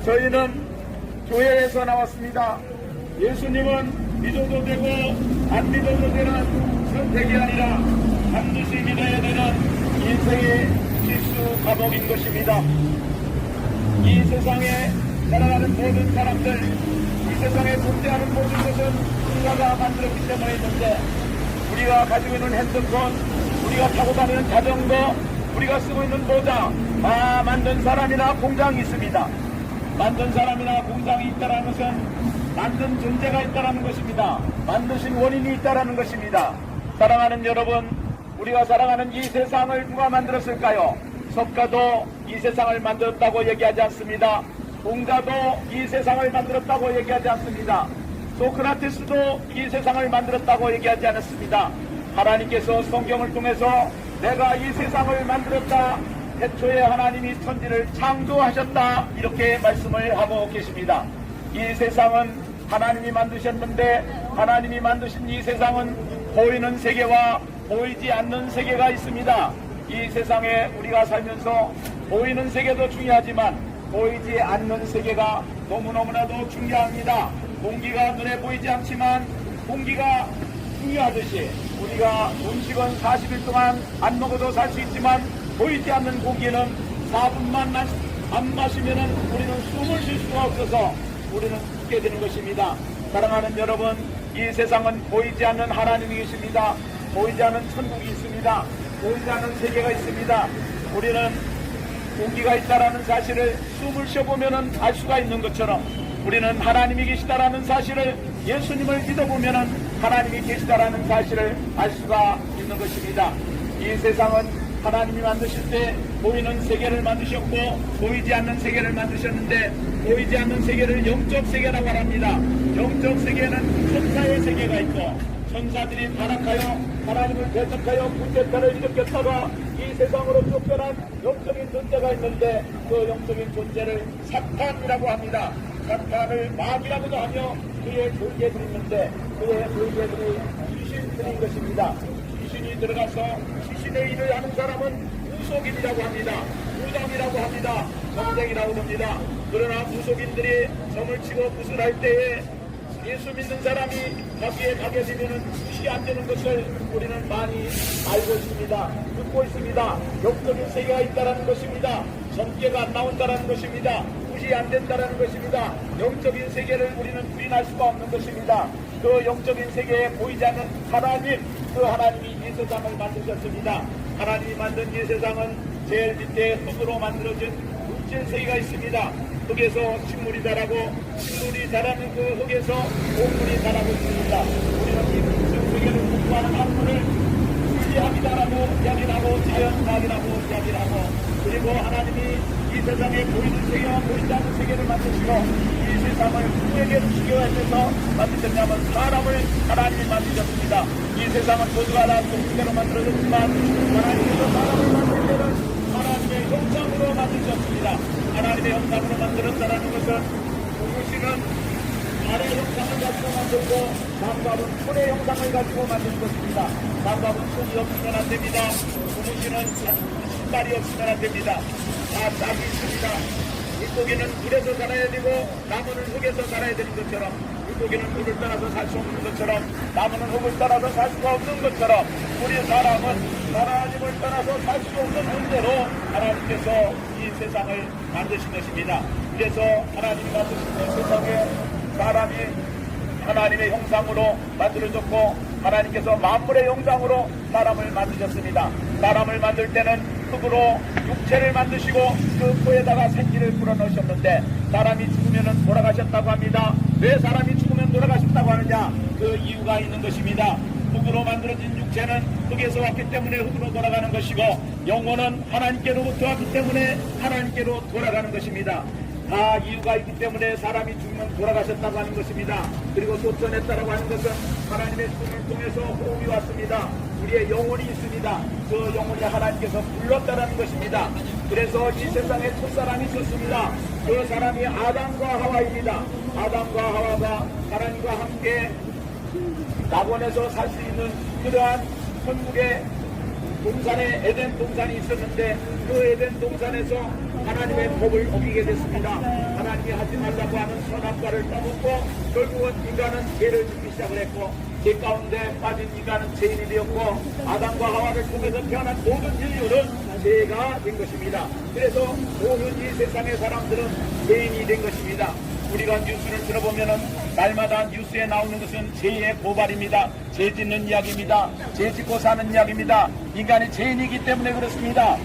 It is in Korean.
저희는 교회에서 나왔습니다. 예수님은 믿어도 되고 안 믿어도 되는 선택이 아니라 반드시 믿어야 되는 인생의 필수 과목인 것입니다. 이 세상에 살아가는 모든 사람들, 이 세상에 존재하는 모든 것은 누군가가 만들었기 때문에 있는데, 우리가 가지고 있는 핸드폰, 우리가 타고 다니는 자전거, 우리가 쓰고 있는 모자, 다 만든 사람이나 공장이 있습니다. 만든 사람이나 공장이 있다는 것은 만든 존재가 있다는 것입니다. 만드신 원인이 있다는 것입니다. 사랑하는 여러분, 우리가 살아가는 이 세상을 누가 만들었을까요? 석가도 이 세상을 만들었다고 얘기하지 않습니다. 공자도 이 세상을 만들었다고 얘기하지 않습니다. 소크라테스도 이 세상을 만들었다고 얘기하지 않았습니다. 하나님께서 성경을 통해서 내가 이 세상을 만들었다, 태초에 하나님이 천지를 창조하셨다, 이렇게 말씀을 하고 계십니다. 이 세상은 하나님이 만드셨는데, 하나님이 만드신 이 세상은 보이는 세계와 보이지 않는 세계가 있습니다. 이 세상에 우리가 살면서 보이는 세계도 중요하지만 보이지 않는 세계가 너무너무나도 중요합니다. 공기가 눈에 보이지 않지만 공기가 중요하듯이, 우리가 음식은 40일 동안 안 먹어도 살 수 있지만 보이지 않는 공기는 4분만 안 마시면 우리는 숨을 쉴 수가 없어서 우리는 죽게 되는 것입니다. 사랑하는 여러분, 이 세상은 보이지 않는 하나님이 계십니다. 보이지 않는 천국이 있습니다. 보이지 않는 세계가 있습니다. 우리는 공기가 있다라는 사실을 숨을 쉬어보면 알 수가 있는 것처럼, 우리는 하나님이 계시다라는 사실을, 예수님을 믿어보면 하나님이 계시다라는 사실을 알 수가 있는 것입니다. 이 세상은 하나님이 만드실 때 보이는 세계를 만드셨고 보이지 않는 세계를 만드셨는데, 보이지 않는 세계를 영적 세계라고 합니다. 영적 세계는 천사의 세계가 있고, 천사들이 타락하여 하나님을 대적하여 군대탈을 일으켰다가 이 세상으로 쫓겨난 영적인 존재가 있는데, 그 영적인 존재를 사탄이라고 합니다. 사탄을 마귀라고도 하며 그의 졸개들이 있는데, 그의 졸개들이 귀신들인 것입니다. 귀신이 들어가서 귀신의 일을 하는 사람은 무속인이라고 합니다. 무당이라고 합니다. 점쟁이라고 합니다. 그러나 무속인들이 점을 치고 붓을 할 때에 예수 믿는 사람이 거기에 가게 되면 붓이 안 되는 것을 우리는 많이 알고 있습니다. 듣고 있습니다. 영적인 세계가 있다는 것입니다. 점괘가 안 나온다는 것입니다. 붓이 안 된다는 것입니다. 영적인 세계를 우리는 부인할 수가 없는 것입니다. 그 영적인 세계에 보이지 않는 하나님, 그 하나님이 이 세상을 만드셨습니다. 하나님이 만든 이 세상은 제일 밑에 흙으로 만들어진 물질 세계가 있습니다. 흙에서 식물이 자라고, 식물이 자라는 그 흙에서 곡물이 자라고 있습니다. 우리는 이 물질 세계를 공부하는 학문을 물리학이다라고 이야기를 하고, 자연과학이라고 이야기를 하고, 그리고 하나님이 이 세상에 보이는 세계와 보이지 않는 세계를 만드시고, 이 세상을 누구에게 주시려해서 만드셨냐면 사람을 하나님이 만드셨습니다. 이 세상은 모두가 다 동물대로 만들어졌지만 하나님께서 사람을 만들 때는 하나님의 형상으로 만드셨습니다. 하나님의 형상으로 만들었다는 것은, 우시는 달의 형상을 가지고 만들고 남밥은 손의 형상을 가지고 만든 것입니다. 남밥은 손이 없으면 안 됩니다. 우시는 신발이 없으면 안 됩니다. 다 짝이 있습니다. 물고기는 물에서 살아야 되고 나무는 흙에서 살아야 되는 것처럼, 물고기는 물을 따라서 살 수 없는 것처럼, 나무는 흙을 따라서 살 수가 없는 것처럼, 우리 사람은 하나님을 따라서 살 수 없는 존재로 하나님께서 이 세상을 만드신 것입니다. 그래서 하나님이 만드신 이 세상에 사람이 하나님의 형상으로 만들어졌고, 하나님께서 만물의 형상으로 사람을 만드셨습니다. 사람을 만들 때는 흙으로 육체를 만드시고 그 코에다가 생기를 불어넣으셨는데, 사람이 죽으면 돌아가셨다고 합니다. 왜 사람이 죽으면 돌아가셨다고 하느냐? 그 이유가 있는 것입니다. 흙으로 만들어진 육체는 흙에서 왔기 때문에 흙으로 돌아가는 것이고, 영혼은 하나님께로부터 왔기 때문에 하나님께로 돌아가는 것입니다. 다 이유가 있기 때문에 사람이 죽으면 돌아가셨다고 하는 것입니다. 그리고 또 전했다라고 하는 것은 하나님의 숨을 통해서 호흡이 왔습니다. 우리의 영혼이 있습니다. 그 영혼이 하나님께서 불렀다라는 것입니다. 그래서 이 세상에 첫사람이 있었습니다. 그 사람이 아담과 하와입니다. 아담과 하와가 하나님과 함께 낙원에서 살 수 있는 그러한 천국의 동산에, 에덴 동산이 있었는데, 그 에덴 동산에서 하나님의 법을 어기게 됐습니다. 하나님의 하나님이 하지 말라고 하는 선악과를 따먹고 결국은 인간은 죄를 짓기 시작을 했고 죄 가운데 빠진 인간은 죄인이 되었고 아담과 하와를 통해서 태어난 모든 인류는 죄가 된 것입니다. 그래서 모든 이 세상의 사람들은 죄인이 된 것입니다. 우리가 뉴스를 들어보면은 날마다 뉴스에 나오는 것은 죄의 고발입니다. 죄 짓는 이야기입니다. 죄 짓고 사는 이야기입니다. 인간이 죄인이기 때문에 그렇습니다.